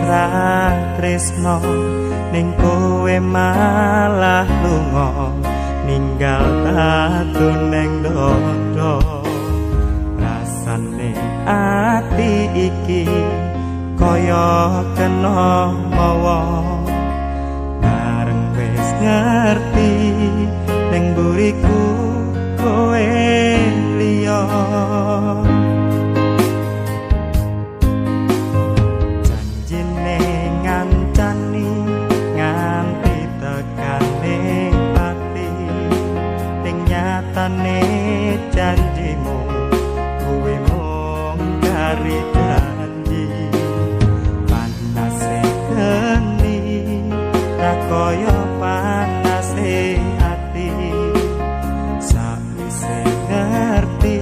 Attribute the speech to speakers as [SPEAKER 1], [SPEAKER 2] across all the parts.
[SPEAKER 1] ra tresno ning kowe malah lunga ninggal aku neng dodo rasane ati iki kaya kena mawa bareng wis ngerti ning buriku kowe liya janjine ngancani nganti tekane pati ning nyatane janjimu kowe mung kari janji panase geni ra koyo panase ati sakwise ngerti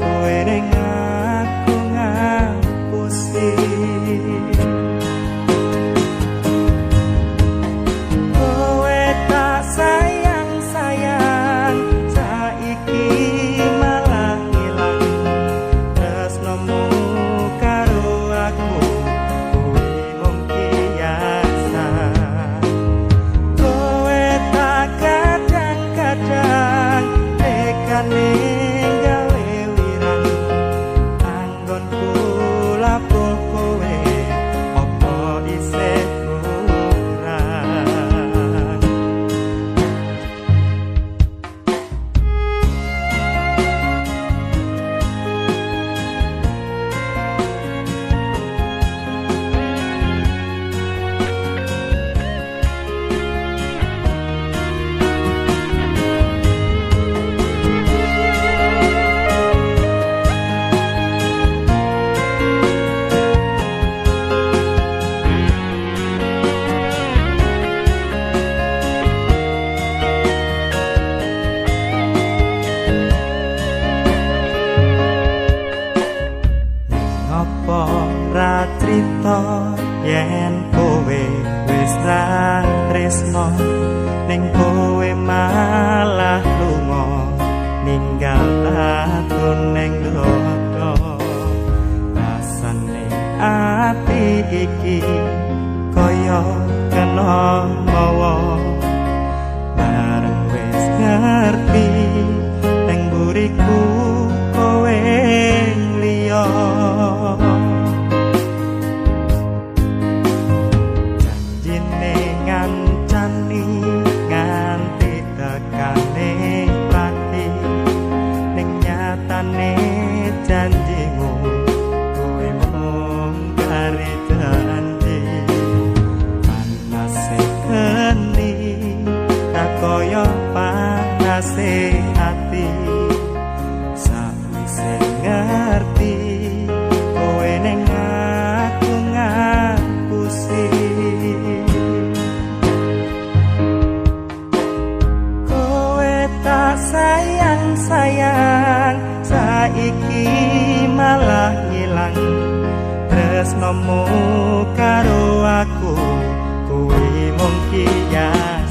[SPEAKER 1] kowe ning aku ngapusi kowe tak sayang-sayang saiki malah ilang tresnomu karo aku kuwi mung biasa kowe tak kadang-kadang tekane gawe wirang anggonku lapuh kowe apa isih kurang apa ra crita yen kowe wis ra tresno ning kowe malah lunga ninggal aku ning dodo rasane ati iki kaya kena mawa bareng wis ngerti ning buriku kowe liya janjine ngancani nganti tekane pati ning nyatane janjimu kowe mung kari janji panase geni ra koyo panase ati sakwise ngerti kowe ning aku ngapusi kowe tak sayang-sayang saiki malah ngilang tresnomu karo aku kuwi mung kias